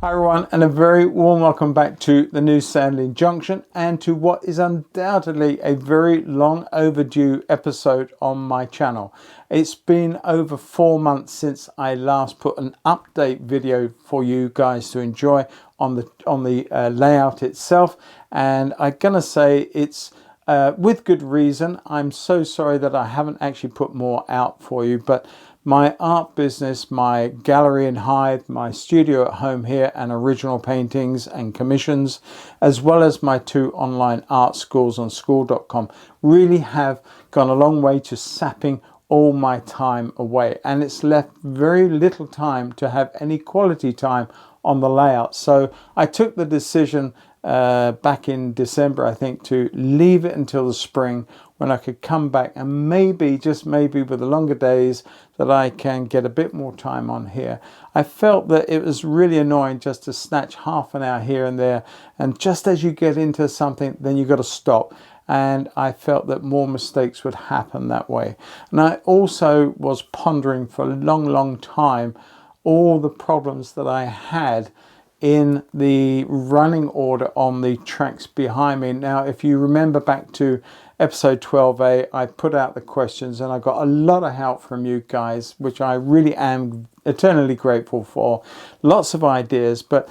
Hi everyone, and a very warm welcome back to the new Sandling Junction and to what is undoubtedly a very long overdue episode on my channel. It's been over 4 months since I last put an update video for you guys to enjoy on the layout itself, and I'm gonna say it's with good reason. I'm so sorry that I haven't actually put more out for you, but my art business, my gallery in Hythe, my studio at home here, and original paintings and commissions, as well as my 2 online art schools on school.com, really have gone a long way to sapping all my time away. And it's left very little time to have any quality time on the layout. So I took the decision back in December, I think, to leave it until the spring when I could come back and maybe, just maybe with the longer days, that I can get a bit more time on here. I felt that it was really annoying just to snatch half an hour here and there, and just as you get into something, then you've got to stop. And I felt that more mistakes would happen that way. And I also was pondering for a long time all the problems that I had in the running order on the tracks behind me. Now, if you remember back to episode 12A, I put out the questions and I got a lot of help from you guys, which I really am eternally grateful for. Lots of ideas, but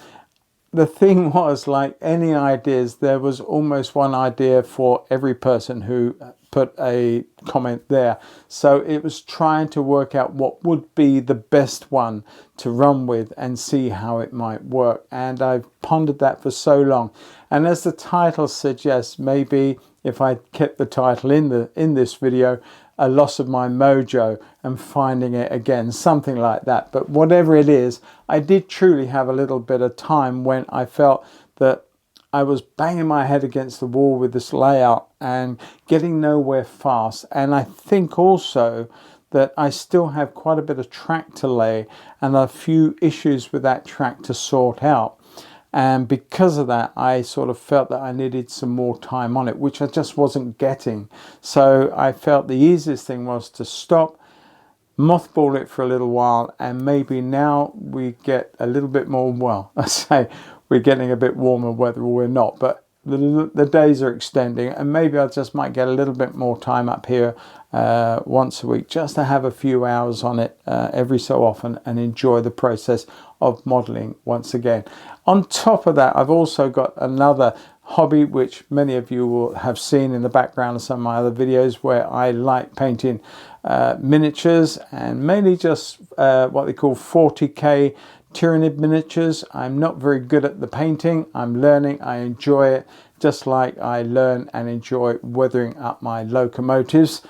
the thing was, like any ideas, there was almost one idea for every person who put a comment there. So it was trying to work out what would be the best one to run with and see how it might work. And I've pondered that for so long. And as the title suggests, maybe if I kept the title in this video, a loss of my mojo and finding it again, something like that. But whatever it is, I did truly have a little bit of time when I felt that I was banging my head against the wall with this layout and getting nowhere fast. And I think also that I still have quite a bit of track to lay and a few issues with that track to sort out. And because of that, I sort of felt that I needed some more time on it, which I just wasn't getting. So I felt the easiest thing was to stop, mothball it for a little while, and maybe now we get a little bit more, well, I say we're getting a bit warmer whether we're not, but the days are extending, and maybe I just might get a little bit more time up here once a week, just to have a few hours on it every so often and enjoy the process of modeling once again. On top of that, I've also got another hobby which many of you will have seen in the background of some of my other videos, where I like painting miniatures, and mainly just what they call 40K Tyranid miniatures. I'm not very good at the painting. I'm learning. I enjoy it, just like I learn and enjoy weathering up my locomotives,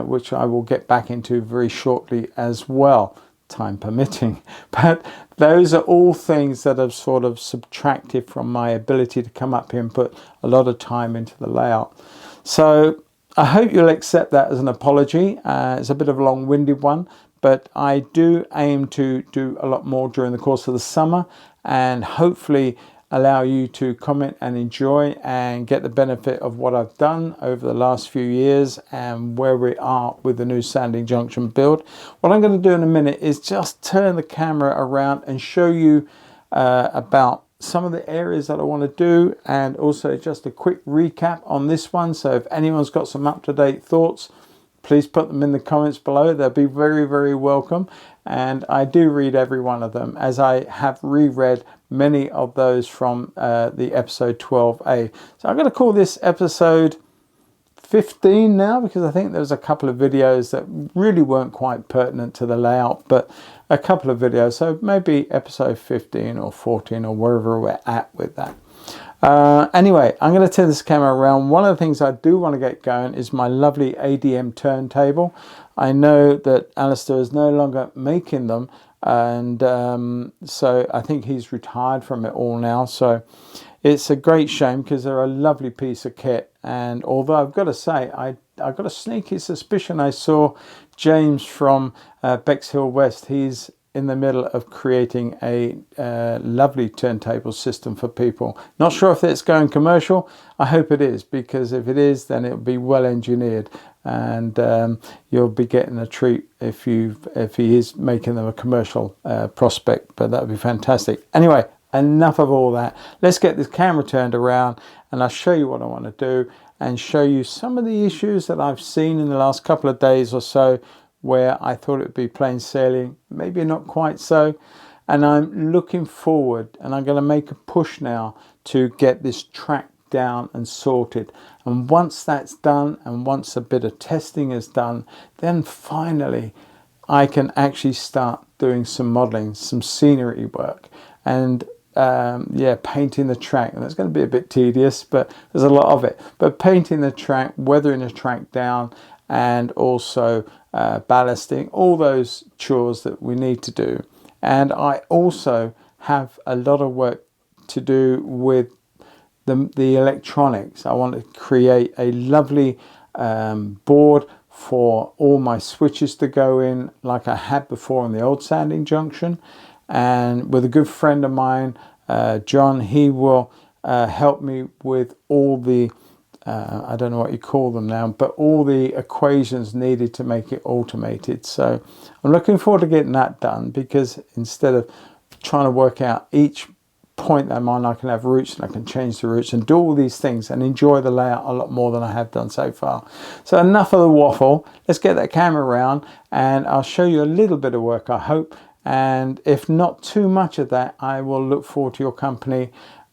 which I will get back into very shortly as well, time permitting. But those are all things that have sort of subtracted from my ability to come up here and put a lot of time into the layout. So I hope you'll accept that as an apology. It's a bit of a long-winded one, but I do aim to do a lot more during the course of the summer, and hopefully allow you to comment and enjoy and get the benefit of what I've done over the last few years and where we are with the new Sandling Junction build. What I'm going to do in a minute is just turn the camera around and show you about some of the areas that I want to do, and also just a quick recap on this one. So if anyone's got some up-to-date thoughts, please put them in the comments below. They'll be very welcome. And I do read every one of them, as I have reread many of those from the episode 12A. So I'm going to call this episode 15 now, because I think there's a couple of videos that really weren't quite pertinent to the layout, but a couple of videos. So maybe episode 15 or 14 or wherever we're at with that. Anyway, I'm going to turn this camera around. One of the things I do want to get going is my lovely ADM turntable. I know that Alistair is no longer making them, and so I think he's retired from it all now. So it's a great shame, because they're a lovely piece of kit. And although I've got to say, I got a sneaky suspicion I saw James from Bexhill West. He's in the middle of creating a lovely turntable system for people. Not sure if it's going commercial. I hope it is, because if it is, then it'll be well engineered, and you'll be getting a treat if he is making them a commercial prospect. But that would be fantastic. Anyway, enough of all that. Let's get this camera turned around and I'll show you what I want to do and show you some of the issues that I've seen in the last couple of days or so where I thought it would be plain sailing, maybe not quite so. And I'm looking forward, and I'm going to make a push now to get this track down and sorted. And once that's done, and once a bit of testing is done, then finally I can actually start doing some modeling, some scenery work, and yeah, painting the track. And it's going to be a bit tedious, but there's a lot of it. But painting the track, weathering the track down, and also ballasting, all those chores that we need to do. And I also have a lot of work to do with the electronics. I want to create a lovely board for all my switches to go in, like I had before on the old Sandling Junction. And with a good friend of mine, John, he will help me with all the I don't know what you call them now, but all the equations needed to make it automated. So I'm looking forward to getting that done, because instead of trying to work out each point that I'm on, I can have routes and I can change the routes and do all these things and enjoy the layout a lot more than I have done so far. So enough of the waffle. Let's get that camera around and I'll show you a little bit of work, I hope. And if not too much of that, I will look forward to your company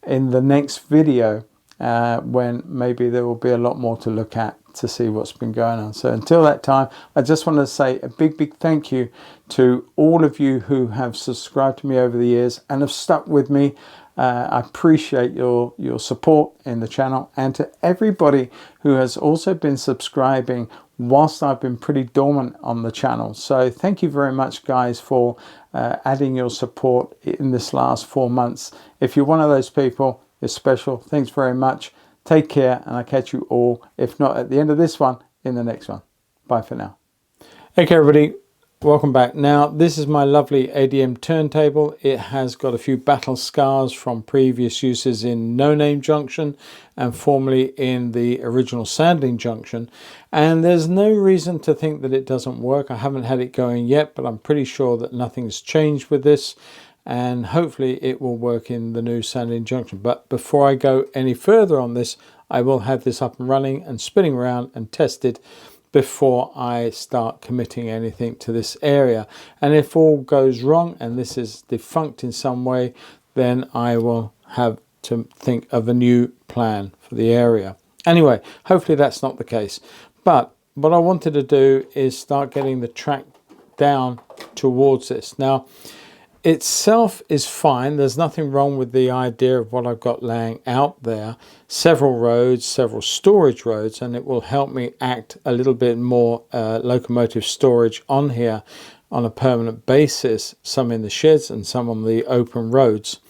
in the next video. When maybe there will be a lot more to look at to see what's been going on. So until that time, I just want to say a big thank you to all of you who have subscribed to me over the years and have stuck with me. I appreciate your support in the channel, and to everybody who has also been subscribing whilst I've been pretty dormant on the channel. So thank you very much, guys, for adding your support in this last 4 months. If you're one of those people, it's special. Thanks very much. Take care, and I'll catch you all, if not at the end of this one, in the next one. Bye for now. Okay, everybody, welcome back. Now, this is my lovely ADM turntable. It has got a few battle scars from previous uses in No Name Junction and formerly in the original Sandling Junction. And there's no reason to think that it doesn't work. I haven't had it going yet, but I'm pretty sure that nothing's changed with this. And hopefully it will work in the new Sandling Junction. But before I go any further on this, I will have this up and running and spinning around and tested before I start committing anything to this area. And if all goes wrong and this is defunct in some way, then I will have to think of a new plan for the area. Anyway, hopefully that's not the case. But what I wanted to do is start getting the track down towards this. Now, itself is fine. There's nothing wrong with the idea of what I've got laying out there. Several roads, several storage roads, and it will help me act a little bit more locomotive storage on here on a permanent basis, some in the sheds and some on the open roads.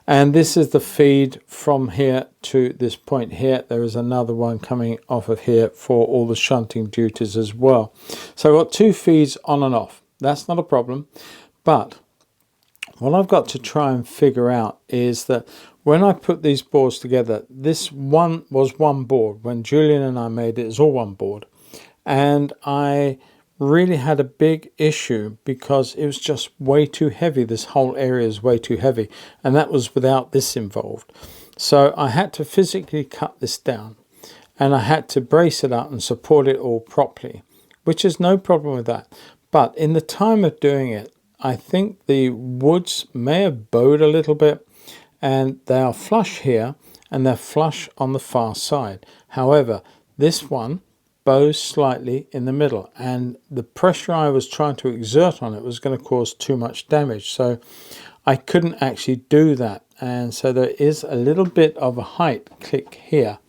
And this is the feed from here to this point here. There is another one coming off of here for all the shunting duties as well. So I've got 2 feeds on and off. That's not a problem. But what I've got to try and figure out is that when I put these boards together, this one was one board. When Julian and I made it, it was all one board. And I really had a big issue because it was just way too heavy. This whole area is way too heavy. And that was without this involved. So I had to physically cut this down. And I had to brace it up and support it all properly, which is no problem with that. But in the time of doing it, I think the woods may have bowed a little bit, and they are flush here and they're flush on the far side. However, this one bows slightly in the middle, and the pressure I was trying to exert on it was going to cause too much damage. So I couldn't actually do that. And so there is a little bit of a height click here,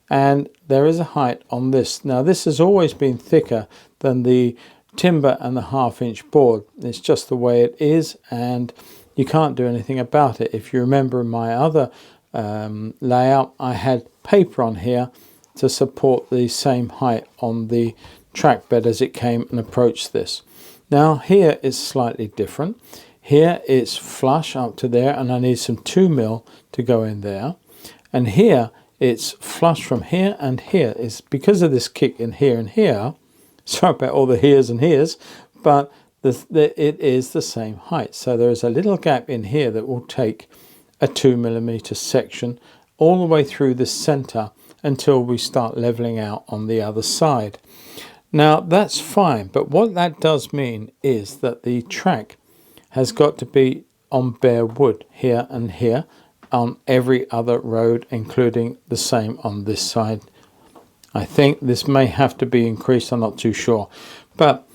and there is a height on this. Now, this has always been thicker than the timber and the 1/2-inch board. It's just the way it is, and you can't do anything about it. If you remember in my other layout, I had paper on here to support the same height on the track bed as it came and approached this. Now here is slightly different. Here it's flush up to there, and I need some 2mm to go in there. And here it's flush from here and here. It's because of this kick in here and here. Sorry about all the heres and heres, but it is the same height. So there is a little gap in here that will take a 2mm section all the way through the center until we start leveling out on the other side. Now that's fine, but what that does mean is that the track has got to be on bare wood here and here on every other road, including the same on this side. I think this may have to be increased, I'm not too sure, but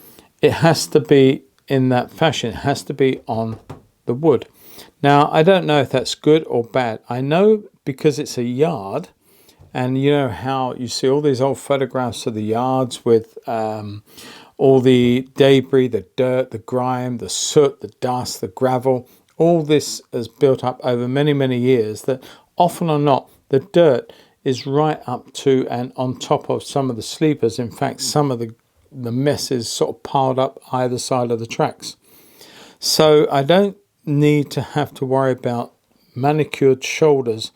it has to be in that fashion. It has to be on the wood. Now I don't know if that's good or bad. I know because it's a yard, and you know how you see all these old photographs of the yards with all the debris, the dirt, the grime, the soot, the dust, the gravel. All this has built up over many years, that often or not the dirt is right up to and on top of some of the sleepers. In fact, some of the mess is sort of piled up either side of the tracks. So I don't need to have to worry about manicured shoulders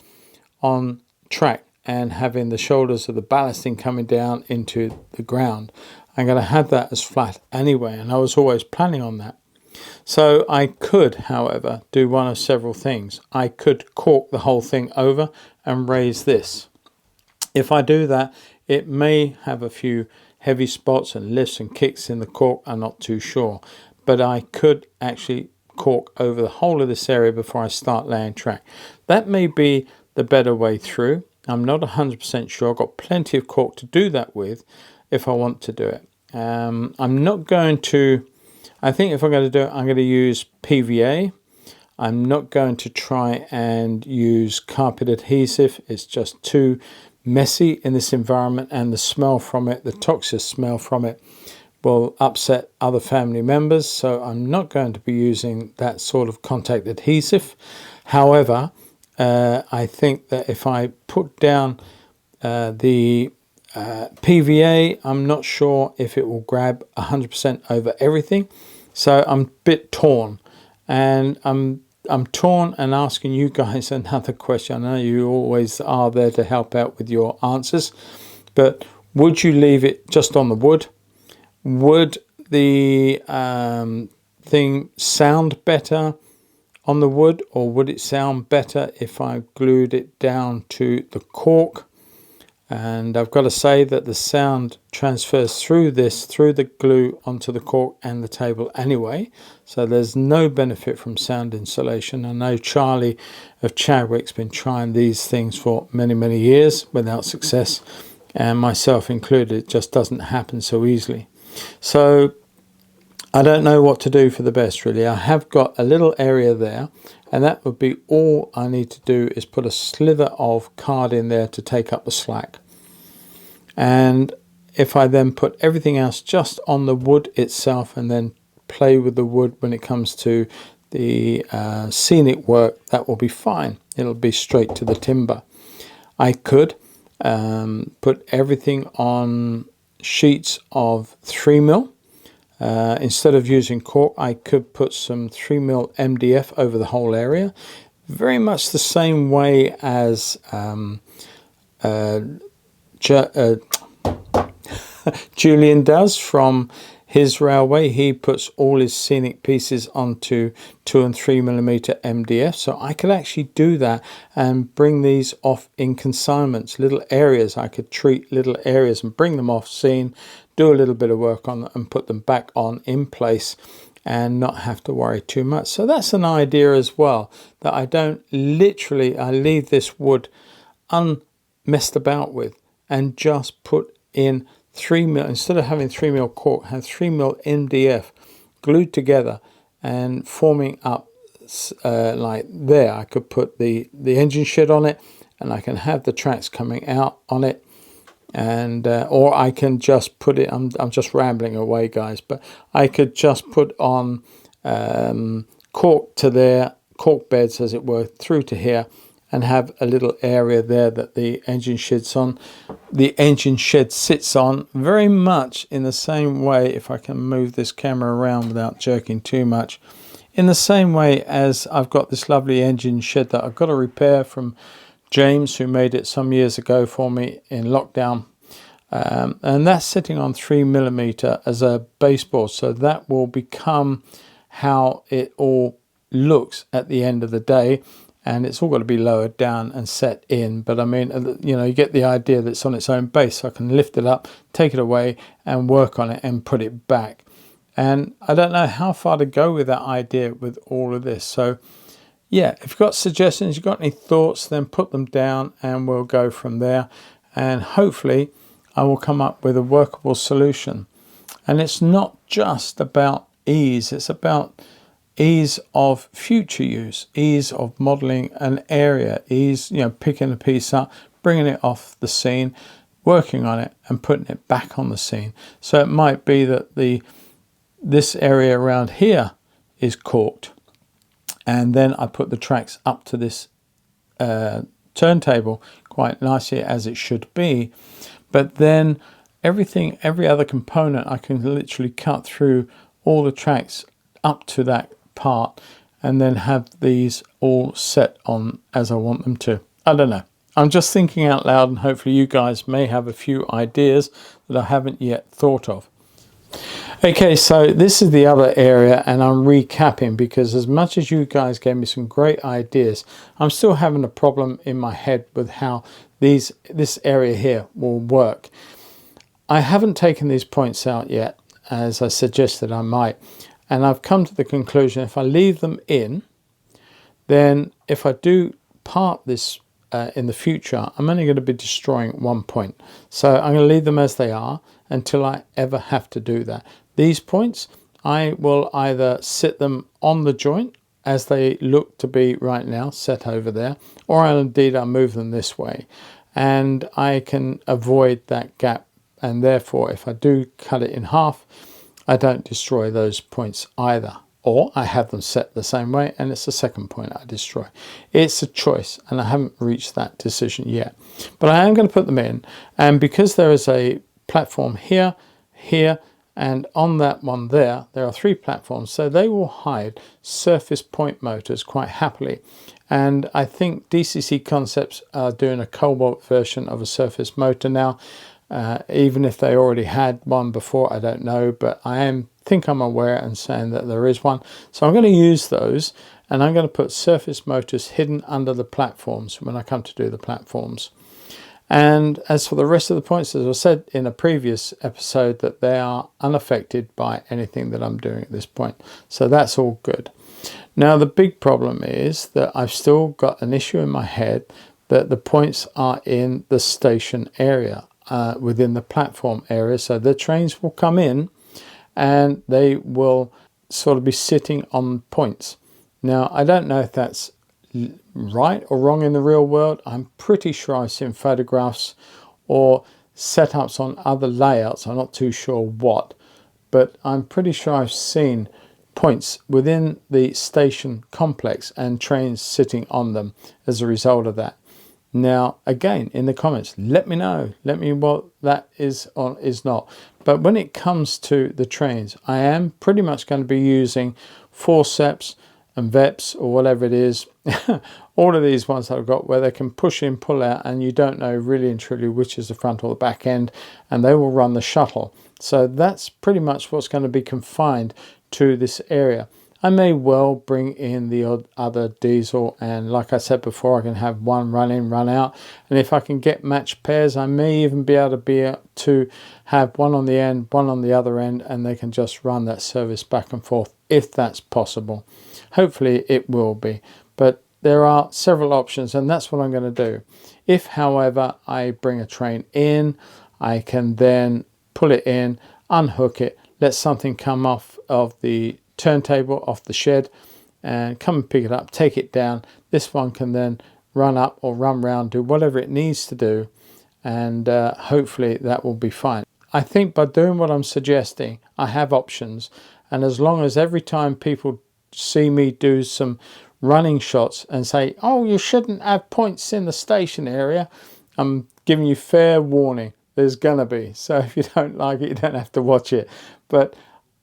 on track and having the shoulders of the ballasting coming down into the ground. I'm going to have that as flat anyway, and I was always planning on that. So I could, however, do one of several things. I could cork the whole thing over and raise this. If I do that, it may have a few heavy spots and lifts and kicks in the cork, I'm not too sure. But I could actually cork over the whole of this area before I start laying track. That may be the better way through. I'm not 100% sure. I've got plenty of cork to do that with if I want to do it. I'm not going to, I think if I'm going to do it, I'm going to use PVA. I'm not going to try and use carpet adhesive. It's just too messy in this environment, and the smell from it, the toxic smell from it, will upset other family members. So I'm not going to be using that sort of contact adhesive. However, I think that if I put down the PVA, I'm not sure if it will grab 100% over everything. So I'm a bit torn, and I'm torn and asking you guys another question. I know you always are there to help out with your answers, but would you leave it just on the wood? Would the thing sound better on the wood, or would it sound better if I glued it down to the cork? And I've got to say that the sound transfers through the glue onto the cork and the table anyway, so there's no benefit from sound insulation. I know Charlie of Chadwick's been trying these things for many years without success, and myself included. It just doesn't happen so easily. So I don't know what to do for the best, really. I have got a little area there, and that would be all I need to do, is put a slither of card in there to take up the slack. And if I then put everything else just on the wood itself and then play with the wood when it comes to the scenic work, that will be fine. It'll be straight to the timber. I could put everything on sheets of 3mm. Instead of using cork, I could put some 3mm MDF over the whole area, very much the same way as Julian does from his railway. He puts all his scenic pieces onto 2 and 3mm MDF. So I could actually do that and bring these off in consignments, little areas. I could treat little areas and bring them off scene, do a little bit of work on them and put them back on in place and not have to worry too much. So that's an idea as well, that I don't literally, I leave this wood unmessed about with and just put in 3mm, instead of having 3mm cork, have 3mm MDF glued together and forming up like there. I could put the engine shed on it, and I can have the tracks coming out on it, and or I can just put it, I'm just rambling away guys, but I could just put on cork to there, cork beds as it were, through to here, and have a little area there that the engine shed sits on, very much in the same way, if I can move this camera around without jerking too much, in the same way as I've got this lovely engine shed that I've got to repair from James, who made it some years ago for me in lockdown, and that's sitting on 3mm as a baseboard, so that will become how it all looks at the end of the day. and it's all got to be lowered down and set in. But I mean, you know, you get the idea that it's on its own base. So I can lift it up, take it away, and work on it and put it back. And I don't know how far to go with that idea with all of this. So yeah, if you've got suggestions, you've got any thoughts, then put them down and we'll go from there. And hopefully I will come up with a workable solution. And it's not just about ease, it's about ease of future use, ease of modeling an area, ease, you know, picking a piece up, bringing it off the scene, working on it and putting it back on the scene. So it might be that this area around here is corked, and then I put the tracks up to this turntable quite nicely as it should be. But then every other component, I can literally cut through all the tracks up to that part and then have these all set on as I want them to. I don't know. I'm just thinking out loud, and hopefully you guys may have a few ideas that I haven't yet thought of. Okay, so this is the other area, and I'm recapping because as much as you guys gave me some great ideas, I'm still having a problem in my head with how this area here will work. I haven't taken these points out yet, as I suggested I might, and I've come to the conclusion if I leave them in, then if I do part this in the future, I'm only going to be destroying 1 point. So I'm going to leave them as they are until I ever have to do that. These points, I will either sit them on the joint as they look to be right now, set over there, or I'll move them this way, and I can avoid that gap. And therefore, if I do cut it in half, I don't destroy those points either. Or I have them set the same way and it's the second point I destroy. It's a choice, and I haven't reached that decision yet. But I am going to put them in, and because there is a platform here, here, and on that one there are 3 platforms, so they will hide surface point motors quite happily. And I think DCC Concepts are doing a cobalt version of a surface motor now. Even if they already had one before, I don't know, but I think I'm aware and saying that there is one. So I'm going to use those, and I'm going to put surface motors hidden under the platforms when I come to do the platforms. And as for the rest of the points, as I said in a previous episode, that they are unaffected by anything that I'm doing at this point. So that's all good. Now the big problem is that I've still got an issue in my head that the points are in the station area. Within the platform area, so the trains will come in and they will sort of be sitting on points. Now I don't know if that's right or wrong in the real world. I'm pretty sure I've seen photographs or setups on other layouts, I'm not too sure what, but I'm pretty sure I've seen points within the station complex and trains sitting on them as a result of that. Now, again, in the comments, let me know what that is or is not. But when it comes to the trains, I am pretty much going to be using forceps and VEPs or whatever it is. All of these ones that I've got where they can push in, pull out, and you don't know really and truly which is the front or the back end, and they will run the shuttle. So that's pretty much what's going to be confined to this area. I may well bring in the odd other diesel, and like I said before, I can have one run in, run out, and if I can get matched pairs, I may even be able to have one on the end, one on the other end, and they can just run that service back and forth if that's possible. Hopefully it will be, but there are several options, and that's what I'm going to do. If, however, I bring a train in, I can then pull it in, unhook it, let something come off of the turntable, off the shed, and come and pick it up, take it down. This one can then run up or run round, do whatever it needs to do, and hopefully that will be fine. I think by doing what I'm suggesting, I have options, and as long as every time people see me do some running shots and say, oh, you shouldn't have points in the station area, I'm giving you fair warning, there's gonna be. So if you don't like it, you don't have to watch it. But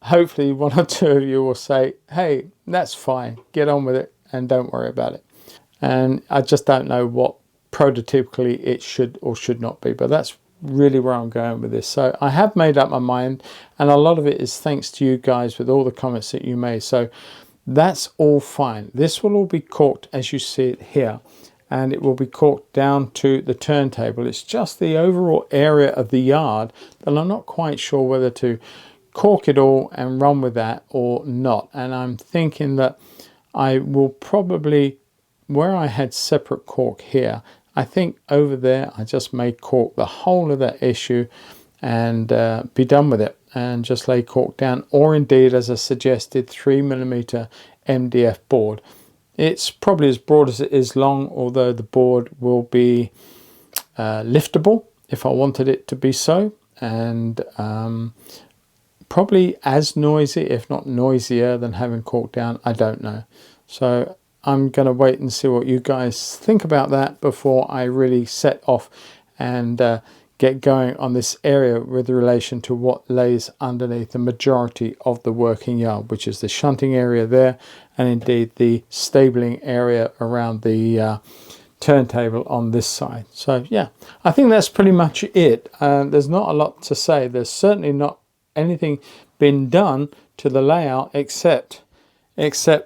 hopefully one or two of you will say, hey, that's fine, get on with it and don't worry about it. And I just don't know what prototypically it should or should not be, but that's really where I'm going with this. So I have made up my mind, and a lot of it is thanks to you guys with all the comments that you made. So That's all fine. This will all be corked as you see it here, and it will be corked down to the turntable. It's just the overall area of the yard that I'm not quite sure whether to cork it all and run with that or not. And I'm thinking that I will probably, where I had separate cork here, I think over there I just may cork the whole of that issue and be done with it, and just lay cork down, or indeed, as I suggested, 3mm MDF board. It's probably as broad as it is long, although the board will be liftable if I wanted it to be so, and probably as noisy, if not noisier, than having cork down. I don't know. So I'm going to wait and see what you guys think about that before I really set off and get going on this area with relation to what lays underneath the majority of the working yard, which is the shunting area there, and indeed the stabling area around the turntable on this side. So yeah, I think that's pretty much it. There's not a lot to say. There's certainly not anything been done to the layout except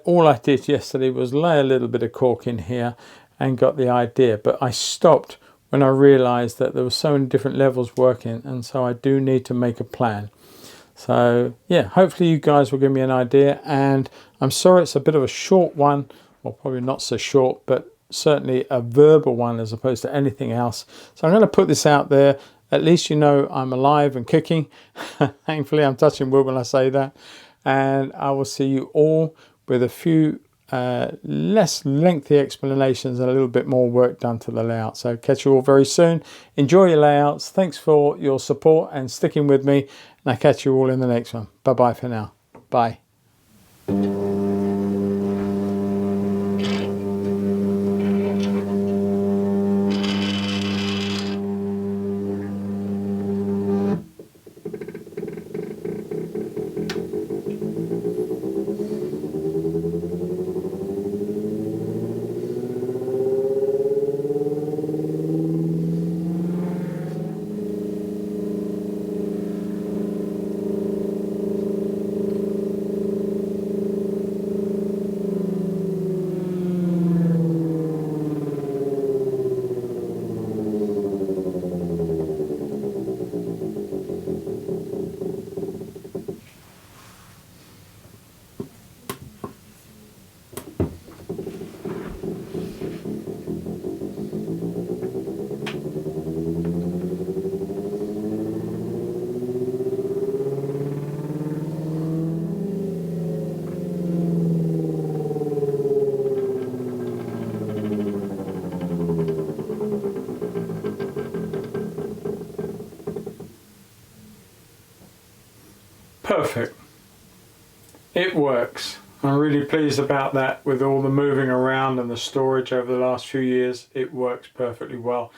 all I did yesterday was lay a little bit of cork in here and got the idea, but I stopped when I realized that there were so many different levels working, and so I do need to make a plan. So yeah, hopefully you guys will give me an idea, and I'm sorry it's a bit of a short one, well, probably not so short, but certainly a verbal one as opposed to anything else. So I'm going to put this out there. At least you know I'm alive and kicking. Thankfully, I'm touching wood when I say that. And I will see you all with a few less lengthy explanations and a little bit more work done to the layout. So catch you all very soon. Enjoy your layouts. Thanks for your support and sticking with me. And I'll catch you all in the next one. Bye-bye for now. Bye. Perfect. It works. I'm really pleased about that. With all the moving around and the storage over the last few years, it works perfectly well.